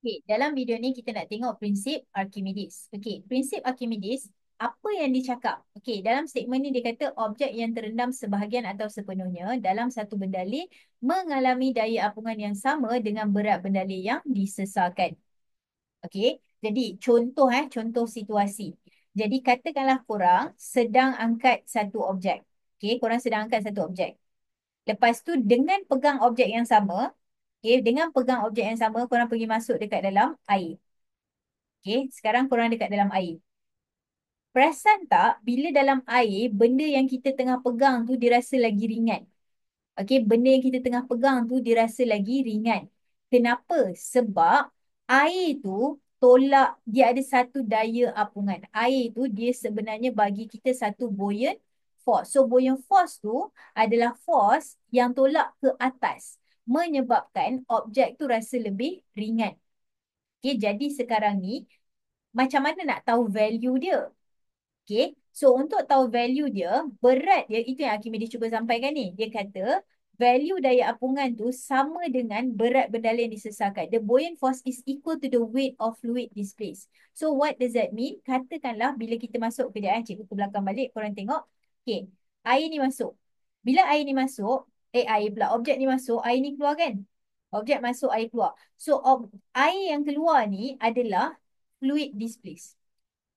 Okey, dalam video ni kita nak tengok prinsip Archimedes. Okey, prinsip Archimedes, apa yang dicakap? Okey, dalam statement ni dia kata objek yang terendam sebahagian atau sepenuhnya dalam satu bendalih mengalami daya apungan yang sama dengan berat bendalih yang disesarkan. Okey, jadi contoh situasi. Jadi katakanlah korang sedang angkat satu objek. Okey, korang sedang angkat satu objek. Lepas tu dengan pegang objek yang sama, okay, dengan pegang objek yang sama, korang pergi masuk dekat dalam air. Okay, sekarang korang dekat dalam air. Perasan tak bila dalam air, benda yang kita tengah pegang tu dirasa lagi ringan. Okay, benda yang kita tengah pegang tu dirasa lagi ringan. Kenapa? Sebab air tu tolak, dia ada satu daya apungan. Air tu dia sebenarnya bagi kita satu buoyant force. So buoyant force tu adalah force yang tolak ke atas, menyebabkan objek tu rasa lebih ringan. Okay, jadi sekarang ni macam mana nak tahu value dia? Okay, so untuk tahu value dia, berat dia, itu yang Archimedes cuba sampaikan ni. Dia kata, value daya apungan tu sama dengan berat bendalih yang disesarkan. The buoyant force is equal to the weight of fluid displaced. So what does that mean? Katakanlah bila kita masuk ke dia, cikgu ke belakang balik, korang tengok. Okay, air ni masuk. Bila air ni masuk, air pula, objek ni masuk, air ni keluar kan? Objek masuk, air keluar. So air yang keluar ni adalah fluid displaced.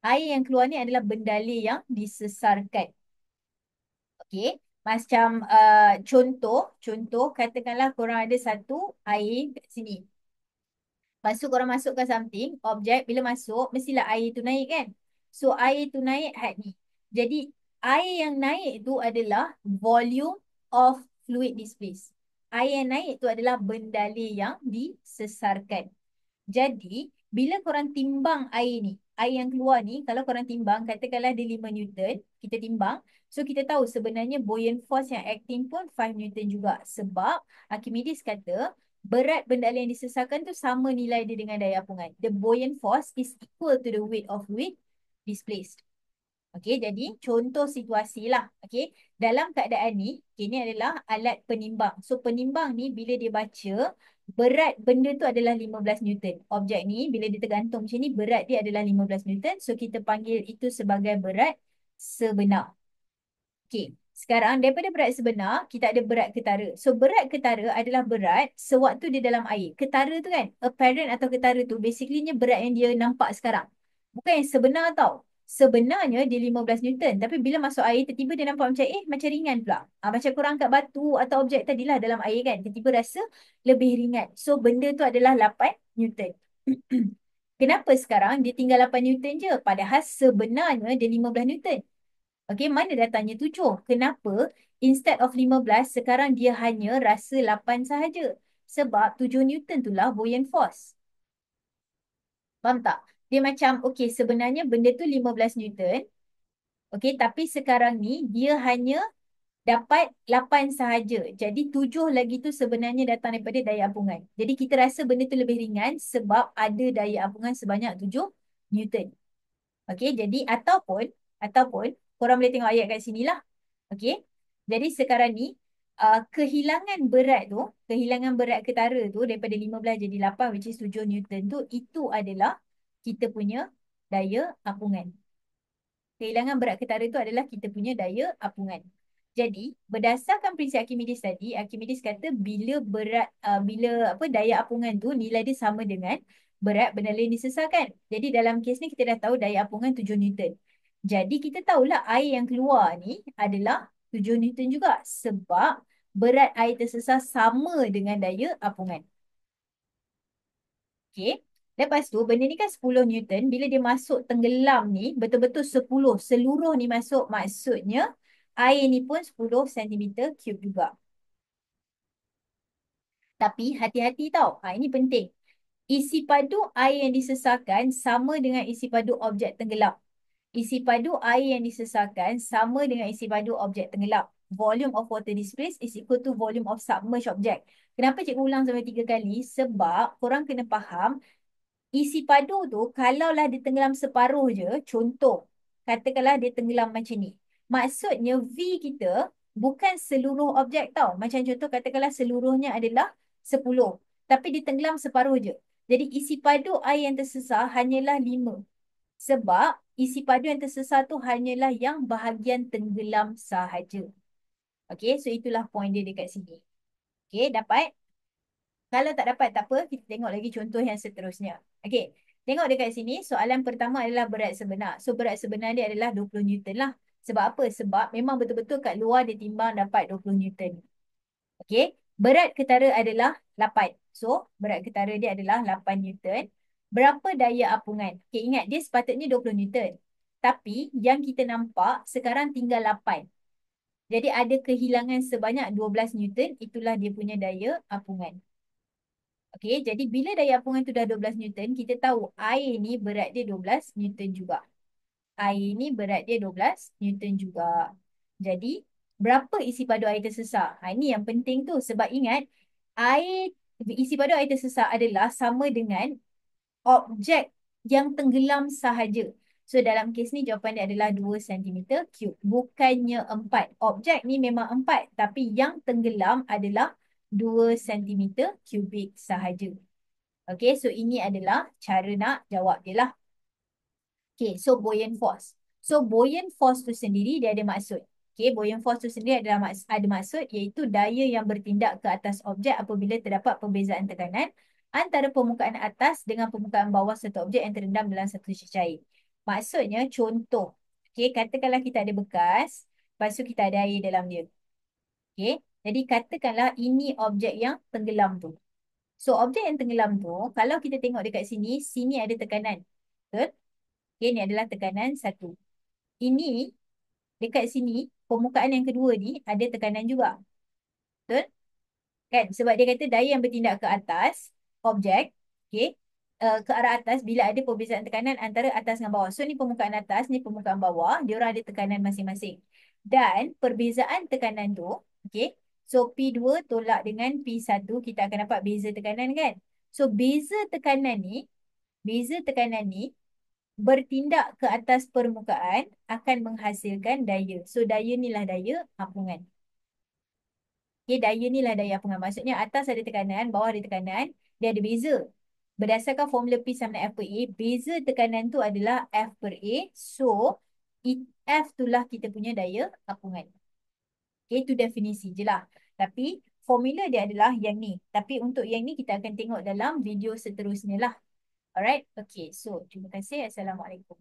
Air yang keluar ni adalah bendalih yang disesarkan. Okey. Macam contoh katakanlah korang ada satu air kat sini. Lepas tu korang masukkan something, objek bila masuk, mestilah air tu naik kan? So air tu naik had ni. Jadi air yang naik tu adalah volume of fluid displaced. Air yang naik tu adalah bendalih yang disesarkan. Jadi, bila korang timbang air ni, air yang keluar ni, kalau korang timbang, katakanlah dia 5 Newton, kita timbang. So, kita tahu sebenarnya buoyant force yang acting pun 5 Newton juga. Sebab Archimedes kata, berat bendalih yang disesarkan tu sama nilai dia dengan daya apungan. The buoyant force is equal to the weight of fluid displaced. Okey, jadi contoh situasi lah. Okey, dalam keadaan ni, ini adalah alat penimbang. So, penimbang ni bila dia baca, berat benda tu adalah 15 Newton. Objek ni, bila dia tergantung macam ni, berat dia adalah 15 Newton. So, kita panggil itu sebagai berat sebenar. Okey, sekarang daripada berat sebenar, kita ada berat ketara. So, berat ketara adalah berat sewaktu dia dalam air. Ketara tu kan, apparent atau ketara tu, basically berat yang dia nampak sekarang. Bukan yang sebenar tau. Sebenarnya dia 15 Newton. Tapi bila masuk air, tiba-tiba dia nampak macam, macam ringan pula. Macam korang angkat batu atau objek tadilah dalam air kan. Tiba-tiba rasa lebih ringan. So, benda tu adalah 8 Newton. Kenapa sekarang dia tinggal 8 Newton je? Padahal sebenarnya dia 15 Newton. Okey, mana datangnya 7? Kenapa instead of 15, sekarang dia hanya rasa 8 sahaja? Sebab 7 Newton itulah buoyant force. Faham tak? Dia macam, okey, sebenarnya benda tu 15 Newton. Okey, tapi sekarang ni dia hanya dapat 8 sahaja. Jadi 7 lagi tu sebenarnya datang daripada daya apungan. Jadi kita rasa benda tu lebih ringan sebab ada daya apungan sebanyak 7 Newton. Okey, jadi ataupun korang boleh tengok ayat kat sini lah. Okey. Jadi sekarang ni kehilangan berat ketara tu daripada 15 jadi 8 which is 7 Newton tu, itu adalah kita punya daya apungan. Kehilangan berat ketara itu adalah kita punya daya apungan. Jadi, berdasarkan prinsip Archimedes tadi, Archimedes kata bila daya apungan tu nilai dia sama dengan berat bendalih yang disesarkan. Jadi dalam kes ni kita dah tahu daya apungan 7 Newton. Jadi kita tahulah air yang keluar ni adalah 7 Newton juga sebab berat air tersesar sama dengan daya apungan. Okey. Lepas tu, benda ni kan 10 Newton. Bila dia masuk tenggelam ni, betul-betul 10. Seluruh ni masuk, maksudnya air ni pun 10 cm3 juga. Tapi hati-hati tau. Ini penting. Isi padu air yang disesarkan sama dengan isi padu objek tenggelam. Isi padu air yang disesarkan sama dengan isi padu objek tenggelam. Volume of water displaced is equal to volume of submerged object. Kenapa cikgu ulang sampai 3 kali? Sebab korang kena faham, isi padu tu kalaulah dia tenggelam separuh je, contoh, katakanlah dia tenggelam macam ni. Maksudnya V kita bukan seluruh objek tau. Macam contoh katakanlah seluruhnya adalah 10. Tapi dia tenggelam separuh je. Jadi isi padu air yang tersesar hanyalah 5. Sebab isi padu yang tersesar tu hanyalah yang bahagian tenggelam sahaja. Okey, so itulah poin dia dekat sini. Okey, dapat? Kalau tak dapat, tak apa. Kita tengok lagi contoh yang seterusnya. Okey, tengok dekat sini. Soalan pertama adalah berat sebenar. So, berat sebenar dia adalah 20 Newton lah. Sebab apa? Sebab memang betul-betul kat luar dia timbang dapat 20 Newton. Okey, berat ketara adalah 8. So, berat ketara dia adalah 8 Newton. Berapa daya apungan? Okey, ingat dia sepatutnya 20 Newton. Tapi yang kita nampak sekarang tinggal 8. Jadi ada kehilangan sebanyak 12 Newton. Itulah dia punya daya apungan. Okey, jadi bila daya apungan tu dah 12 Newton, kita tahu air ni berat dia 12 Newton juga. Air ni berat dia 12 Newton juga. Jadi, berapa isi padu air tersesar? Ha, ini yang penting tu. Sebab ingat, air isi padu air tersesar adalah sama dengan objek yang tenggelam sahaja. So, dalam kes ni jawapan dia adalah 2 cm cube. Bukannya 4. Objek ni memang 4. Tapi yang tenggelam adalah 2 cm kubik sahaja. Okay, so ini adalah cara nak jawab dia lah. Okay, so buoyant force. So buoyant force tu sendiri dia ada maksud. Okay, buoyant force tu sendiri ada maksud iaitu daya yang bertindak ke atas objek apabila terdapat perbezaan tekanan antara permukaan atas dengan permukaan bawah satu objek yang terendam dalam satu cecair. Maksudnya contoh. Okay, katakanlah kita ada bekas, lepas tu kita ada air dalam dia. Okay, jadi katakanlah ini objek yang tenggelam tu. So, objek yang tenggelam tu, kalau kita tengok dekat sini, sini ada tekanan. Betul? Okay, ni adalah tekanan 1. Ini, dekat sini, permukaan yang kedua ni, ada tekanan juga. Betul? Kan? Sebab dia kata daya yang bertindak ke atas, objek, okay, ke arah atas bila ada perbezaan tekanan antara atas dengan bawah. So, ni permukaan atas, ni permukaan bawah. Dia orang ada tekanan masing-masing. Dan perbezaan tekanan tu, okay, so P2 tolak dengan P1, kita akan dapat beza tekanan kan? So, beza tekanan ni bertindak ke atas permukaan akan menghasilkan daya. So, daya ni lah daya apungan. Okay, daya ni lah daya apungan. Maksudnya atas ada tekanan, bawah ada tekanan, dia ada beza. Berdasarkan formula P sama dengan F per A, beza tekanan tu adalah F per A. So, F tu lah kita punya daya apungan. Okay, itu definisi je lah. Tapi, formula dia adalah yang ni. Tapi untuk yang ni, kita akan tengok dalam video seterusnya lah. Alright, okay. So, terima kasih. Assalamualaikum.